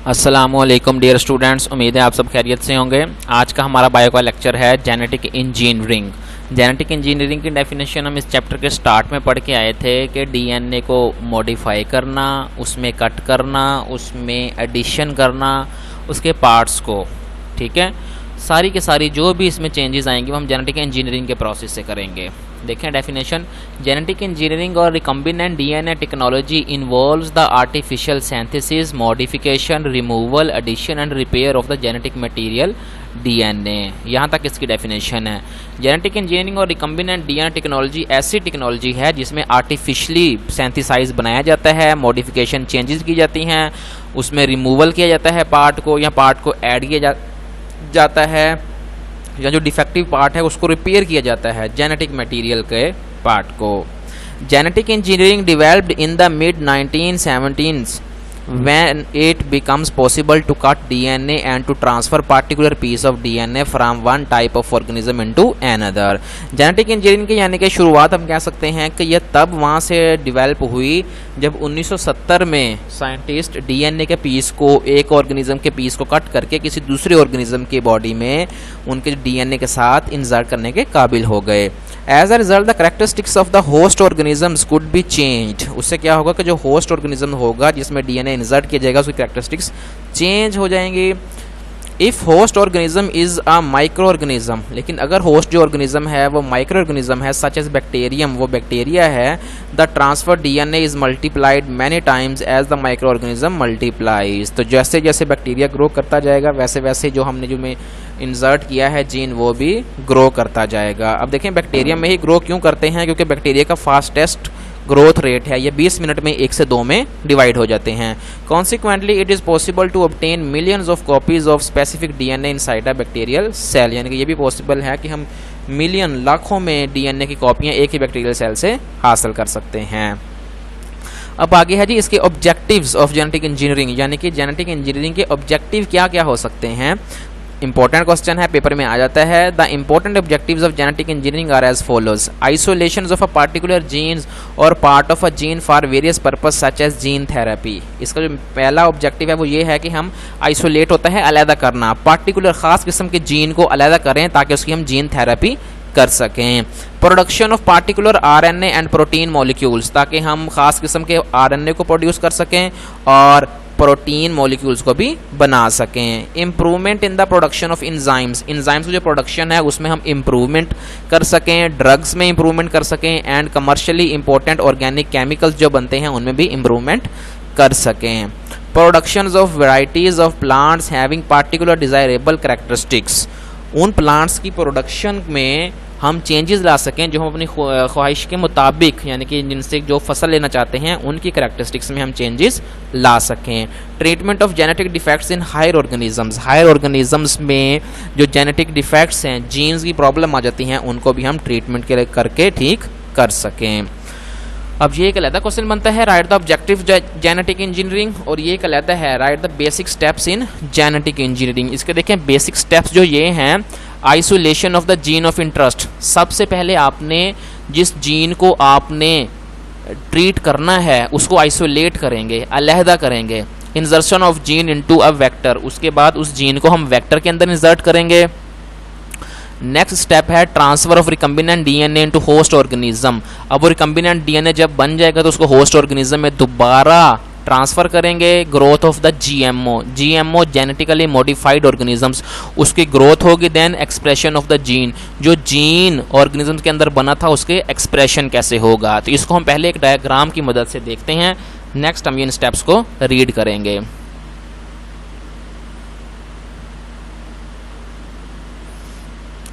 अस्सलामुअलैकुम dear students, उम्मीद है आप सब खैरियत से होंगे। आज का हमारा बायो का लेक्चर है जेनेटिक इंजीनियरिंग। जेनेटिक इंजीनियरिंग की डेफिनेशन हम इस चैप्टर के स्टार्ट में पढ़ के आए थे कि डीएनए को मॉडिफाई करना, उसमें कट करना, उसमें एडिशन करना, उसके पार्ट्स को, ठीक है, सारी के सारी जो भी इसमें चेंजेस आएंगे वो हम जेनेटिक इंजीनियरिंग के प्रोसेस से करेंगे। देखें डेफिनेशन, जेनेटिक इंजीनियरिंग और recombinant DNA technology involves the artificial synthesis, modification, removal, addition and repair of the genetic material DNA. यहाँ तक इसकी डेफिनेशन है। जेनेटिक इंजीनियरिंग और रिकम्बिनेंट डीएनए टेक्नोलॉजी ऐसी टेक्नोलॉजी है जिसमें आर्टिफिशली सिंथेसाइज बनाया जाता है, मॉडिफिकेशन चेंजेस की जाती हैं, उसमें रिमूवल किया जाता है पार्ट को, या पार्ट को ऐड किया जाता है, या जो डिफेक्टिव पार्ट है उसको रिपेयर किया जाता है जेनेटिक मटेरियल के पार्ट को। Genetic engineering developed in the mid 1970s when it becomes possible to cut DNA and to transfer particular piece of DNA from one type of organism into another। Genetic engineering की यानी कि शुरुआत हम कह सकते हैं कि यह तब वहाँ से डेवलप हुई जब 1970 में साइंटिस्ट डीएनए के पीस को, एक ऑर्गेनिज्म के पीस को कट करके किसी दूसरे ऑर्गेनिज्म की बॉडी में उनके डीएनए के साथ इंसर्ट करने के काबिल हो गए। As a result the characteristics of the host organisms could be changed. उससे क्या होगा कि जो होस्ट ऑर्गेनिज्म होगा जिसमें डीएनए इंसर्ट किया जाएगा उसकी कैरेक्टरिस्टिक्स चेंज हो जाएंगी। If host organism is a micro organism, लेकिन अगर होस्ट जो ऑर्गेनिज्म है वो माइक्रो ऑर्गेनिज्म है, सच एज बैक्टीरियम, वो बैक्टीरिया है, the transfer DNA is multiplied many times as the microorganism multiplies. तो जैसे जैसे बैक्टीरिया ग्रो करता जाएगा वैसे वैसे जो हमने जो में इंसर्ट किया है जीन वो भी ग्रो करता जाएगा। अब देखें बैक्टीरिया में ही ग्रो क्यों करते हैं, क्योंकि बैक्टीरिया का फास्टेस्ट ग्रोथ रेट है, ये 20 मिनट में 1 से 2 में डिवाइड हो जाते हैं। Consequently it is possible to obtain millions of copies of specific DNA inside a bacterial cell, यानी कि ये भी पॉसिबल है कि हम मिलियन, लाखों में डीएनए की कॉपियाँ एक ही बैक्टीरियल सेल से हासिल कर सकते हैं। अब आगे है जी इसके ऑब्जेक्टिव्स ऑफ जेनेटिक इंजीनियरिंग, यानी कि जेनेटिक इंजीनियरिंग के ऑब्जेक्टिव क्या क्या हो सकते हैं। इंपॉर्टेंट क्वेश्चन है, पेपर में आ जाता है। The important objectives of genetic engineering are as follows. Isolation of a particular genes और part of a gene for various purpose such as gene therapy. इसका जो पहला ऑब्जेक्टिव है वो ये है कि हम आइसोलेट होता है अलहदा करना, पार्टिकुलर ख़ास किस्म के जीन को अलहदा करें ताकि उसकी हम जीन थेरेपी कर सकें। Production of particular RNA and protein molecules, ताकि हम ख़ास किस्म के आरएनए को प्रोड्यूस कर सकें और प्रोटीन मॉलिक्यूल्स को भी बना सकें। Improvement in the production of enzymes, enzymes की जो प्रोडक्शन है उसमें हम इम्प्रूवमेंट कर सकें, ड्रग्स में इम्प्रूवमेंट कर सकें, and commercially important organic chemicals जो बनते हैं उनमें भी इम्प्रूवमेंट कर सकें। Productions of varieties of plants having particular desirable characteristics, उन प्लांट्स की प्रोडक्शन में हम चेंजेस ला सकें जो हम अपनी ख्वाहिश के मुताबिक, यानी कि जिनसे जो फसल लेना चाहते हैं उनकी करैक्टरिस्टिक्स में हम चेंजेस ला सकें। Treatment of genetic defects in higher organisms, higher organisms में जो जेनेटिक डिफेक्ट्स हैं, जीन्स की प्रॉब्लम आ जाती हैं, उनको भी हम ट्रीटमेंट के करके ठीक कर सकें। अब ये एक अलग क्वेश्चन बनता है, right the objective genetic engineering, और ये एक अलग है, right the basic steps in genetic engineering. इसके देखें बेसिक स्टेप्स जो ये हैं, isolation of the gene of interest. सबसे पहले आपने जिस जीन को आपने ट्रीट करना है उसको आइसोलेट करेंगे, अलहदा करेंगे। Insertion of gene into a vector, उसके बाद उस जीन को हम वेक्टर के अंदर इंसर्ट करेंगे। नेक्स्ट स्टेप है transfer of recombinant DNA into host organism. अब वो रिकम्बिनेंट डीएनए जब बन जाएगा तो उसको होस्ट ऑर्गेनिज्म में दोबारा ट्रांसफ़र करेंगे। Growth of the GMO, GMO genetically modified organisms, उसकी ग्रोथ होगी। Then expression of the gene, जो जीन ऑर्गेनिजम्स के अंदर बना था उसके एक्सप्रेशन कैसे होगा। तो इसको हम पहले एक डायग्राम की मदद से देखते हैं, नेक्स्ट हम इन स्टेप्स को रीड करेंगे।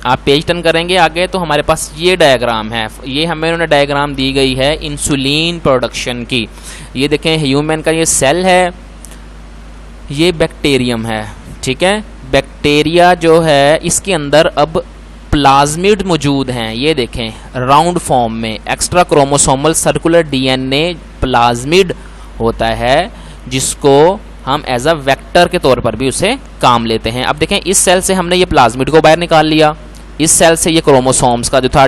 आप पेज टर्न करेंगे आगे तो हमारे पास ये डायग्राम है, ये हमें उन्होंने डायग्राम दी गई है इंसुलिन प्रोडक्शन की। ये देखें ह्यूमन का ये सेल है, ये बैक्टीरियम है, ठीक है। बैक्टीरिया जो है इसके अंदर अब प्लाज्मिड मौजूद हैं, ये देखें राउंड फॉर्म में, extra chromosomal circular DNA plasmid होता है जिसको हम एज अ वेक्टर के तौर पर भी उसे काम लेते हैं। अब देखें इस सेल से हमने ये प्लाज्मिड को बाहर निकाल लिया, इस सेल से ये क्रोमोसोम्स का जो था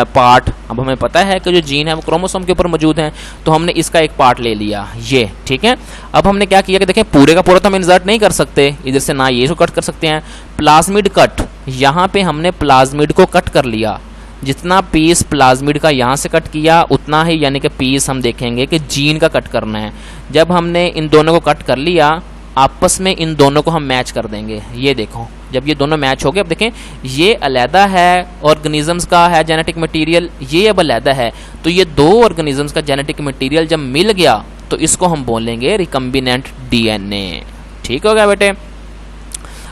पार्ट, अब हमें पता है कि जो जीन है वो क्रोमोसोम के ऊपर मौजूद है, तो हमने इसका एक पार्ट ले लिया ये, ठीक है। अब हमने क्या किया कि देखें पूरे का पूरा तो हम इंसर्ट नहीं कर सकते इधर से, ना ये इसको कट कर सकते हैं, प्लाज्मिड कट, यहाँ पे हमने प्लाज्मिड को कट कर लिया, जितना पीस प्लाज्मिड का यहाँ से कट किया उतना ही यानी कि पीस हम देखेंगे कि जीन का कट करना है। जब हमने इन दोनों को कट कर लिया, आपस में इन दोनों को हम मैच कर देंगे। ये देखो जब ये दोनों मैच हो गए, अब देखें ये अलहदा है ऑर्गेनिजम्स का है जेनेटिक मटेरियल, ये अब अलहदा है, तो ये दो ऑर्गेनिजम्स का जेनेटिक मटेरियल जब मिल गया तो इसको हम बोलेंगे रिकम्बिनेंट डीएनए। ठीक हो गया बेटे।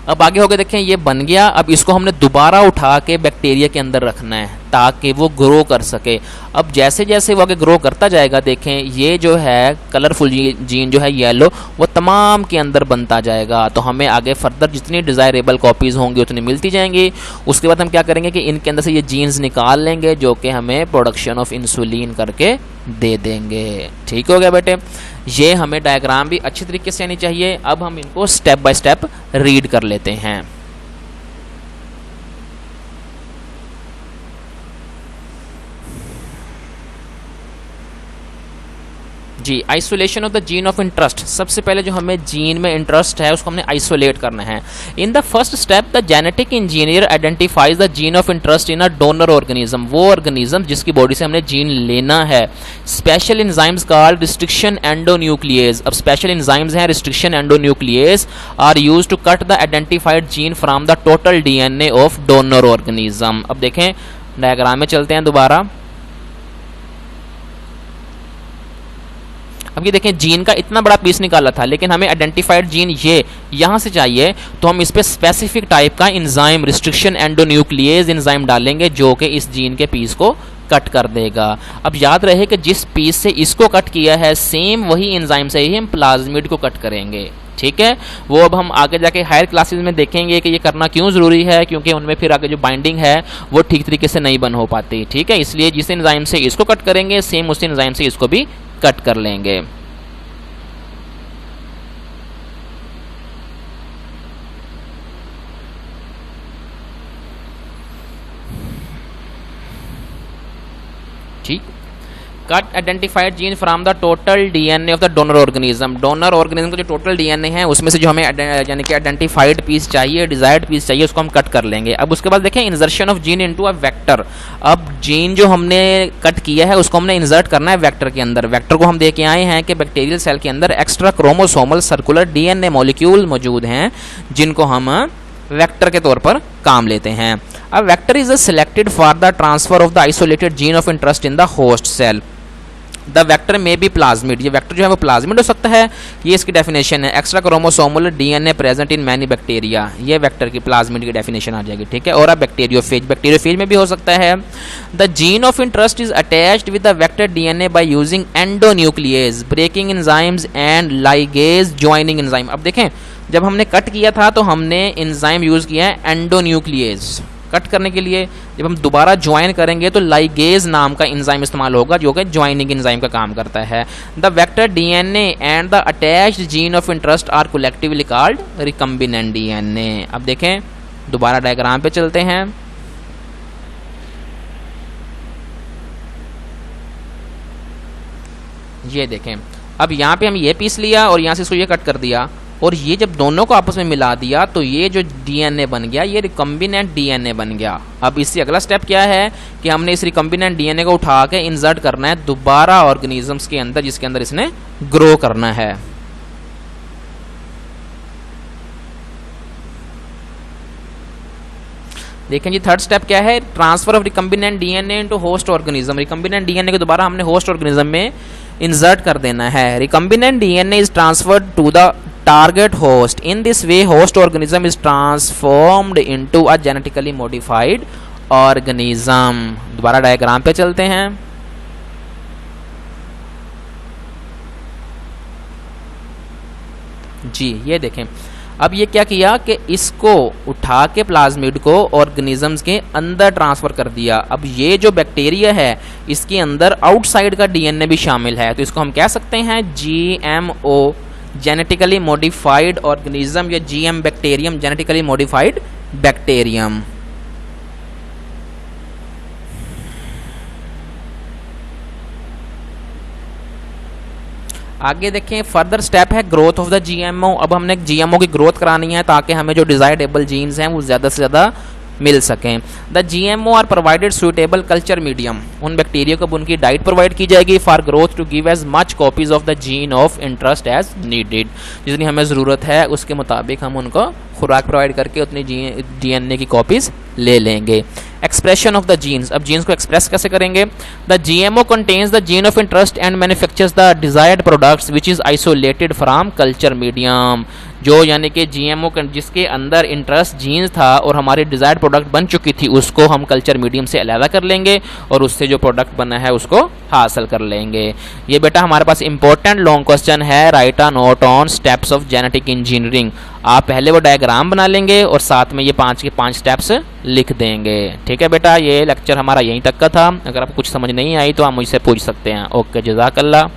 अब आगे हो गए, देखें ये बन गया, अब इसको हमने दोबारा उठा के बैक्टीरिया के अंदर रखना है ताकि वो ग्रो कर सके। अब जैसे जैसे वो आगे ग्रो करता जाएगा, देखें ये जो है कलरफुल जीन जो है येलो, वो तमाम के अंदर बनता जाएगा, तो हमें आगे फर्दर जितनी डिज़ायरेबल कॉपीज़ होंगी उतनी मिलती जाएंगी। उसके बाद हम क्या करेंगे कि इनके अंदर से ये जीन्स निकाल लेंगे जो कि हमें प्रोडक्शन ऑफ इंसुलिन करके दे देंगे। ठीक हो गया बेटे। ये हमें डायग्राम भी अच्छी तरीके से आनी चाहिए। अब हम इनको स्टेप बाय स्टेप रीड कर लेते हैं। जी, isolation of the gene of interest. सबसे पहले जो हमें जीन में इंटरेस्ट है उसको हमने आइसोलेट करना है। In the first step the genetic engineer identifies the gene of interest in a donor organism, वो ऑर्गेनिज्म जिसकी बॉडी से हमने जीन लेना है। Special enzymes called restriction endonuclease. अब स्पेशल एंजाइम्स हैं restriction endonuclease are used to cut the identified gene from the total DNA of donor organism. अब देखें डायग्राम में चलते हैं दोबारा। अब ये देखें जीन का इतना बड़ा पीस निकाला था, लेकिन हमें आइडेंटिफाइड जीन ये यहाँ से चाहिए, तो हम इस पर स्पेसिफिक टाइप का एंजाइम रिस्ट्रिक्शन एंडोन्यूक्लियेज एंजाइम डालेंगे जो कि इस जीन के पीस को कट कर देगा। अब याद रहे कि जिस पीस से इसको कट किया है सेम वही एंजाइम से ही हम प्लाज्मिड को कट करेंगे। ठीक है, वो अब हम आगे जाके हायर क्लासेस में देखेंगे कि ये करना क्यों ज़रूरी है, क्योंकि उनमें फिर आगे जो बाइंडिंग है वो ठीक तरीके से नहीं बन हो पाती। ठीक है, इसलिए जिस एंजाइम से इसको कट करेंगे सेम उसी एंजाइम से इसको भी कट कर लेंगे। ठीक, cut identified gene from the total DNA of the donor organism. Donor organism का जो टोटल डीएनए है उसमें से जो हमें यानी कि आइडेंटिफाइड पीस चाहिए, डिजायर्ड पीस चाहिए, उसको हम कट कर लेंगे। अब उसके बाद देखें insertion of gene into a vector. अब जीन जो हमने कट किया है उसको हमने इंसर्ट करना है वेक्टर के अंदर। वेक्टर को हम दे के आए हैं कि बैक्टीरियल सेल के अंदर extra chromosomal circular DNA molecule मौजूद हैं जिनको हम वेक्टर के तौर पर काम लेते हैं। अब vector is selected for the transfer of the isolated gene of interest in the host cell. The vector may be plasmid, ये वेक्टर जो है वो प्लाज्मिड हो सकता है, ये इसकी डेफिनेशन है। Extra chromosomal DNA present in many bacteria, ये वेक्टर की प्लाज्मिड की डेफिनेशन आ जाएगी। ठीक है, और अब बैक्टीरियोफेज, बैक्टीरियोफेज में भी हो सकता है। The gene of interest is attached with the vector DNA by using endonuclease, breaking enzymes and ligase joining enzyme. अब देखें जब हमने कट किया था तो हमने एंजाइम यूज किया है एंडोन्यूक्लियेज कट करने के लिए। जब हम दोबारा ज्वाइन करेंगे तो लाइगेज नाम का एंजाइम इस्तेमाल होगा जो कि ज्वाइनिंग एंजाइम का काम करता है। The vector DNA and the attached gene of interest are collectively called recombinant DNA. अब देखें दोबारा डायग्राम पे चलते हैं। ये देखें, अब यहाँ पे हम ये पीस लिया और यहाँ से इसको ये कट कर दिया, और ये जब दोनों को आपस में मिला दिया तो ये जो डीएनए बन गया ये रिकम्बिनेंट डीएनए बन गया। अब इससे अगला स्टेप क्या है कि हमने इस रिकम्बिनेंट डीएनए को उठा के इंसर्ट करना है दोबारा ऑर्गेनिजम्स के अंदर जिसके अंदर इसने ग्रो करना है। देखें जी थर्ड स्टेप क्या है, transfer of recombinant DNA into host organism. Recombinant DNA को दोबारा हमने होस्ट ऑर्गेनिज्म में इंसर्ट कर देना है। Recombinant DNA is transferred to the target host. In this way host organism is transformed into a genetically modified organism. दोबारा diagram पे चलते हैं। जी ये देखें, अब ये क्या किया कि इसको उठा के प्लाज्मिड को ऑर्गेनिजम्स के अंदर ट्रांसफर कर दिया। अब ये जो बैक्टीरिया है इसके अंदर आउटसाइड का डीएनए भी शामिल है, तो इसको हम कह सकते हैं जीएमओ जेनेटिकली मॉडिफाइड ऑर्गेनिज्म या GM bacterium genetically modified bacterium. आगे देखें फर्दर स्टेप है ग्रोथ ऑफ द जीएमओ। अब हमने जीएमओ की ग्रोथ करानी है ताकि हमें जो डिजायरेबल जीन्स हैं वो ज़्यादा से ज़्यादा मिल सकें। The GMO are provided suitable culture medium. उन बैक्टीरिया को उनकी डाइट प्रोवाइड की जाएगी for growth to give as much copies of the gene of interest as needed. जितनी हमें ज़रूरत है उसके मुताबिक हम उनको खुराक प्रोवाइड करके उतनी डीएनए की कॉपीज़ ले लेंगे। Expression of the genes. अब जीन्स को एक्सप्रेस कैसे करेंगे? The GMO contains the gene of interest and manufactures the desired products which is isolated from culture medium. जो यानी कि जीएमओ जिसके अंदर इंटरेस्ट जीन्स था और हमारी डिजायर्ड प्रोडक्ट बन चुकी थी उसको हम कल्चर मीडियम से अलग कर लेंगे और उससे जो प्रोडक्ट बना है उसको हासिल कर लेंगे। ये बेटा हमारे पास इंपॉर्टेंट लॉन्ग क्वेश्चन है, right a note on steps of genetic engineering. आप पहले वो डायग्राम बना लेंगे और साथ में ये 5 के 5 स्टेप्स लिख देंगे। ठीक है बेटा, ये लेक्चर हमारा यहीं तक का था। अगर आपको कुछ समझ नहीं आई तो आप मुझसे पूछ सकते हैं। ओके, जज़ाकल्लाह।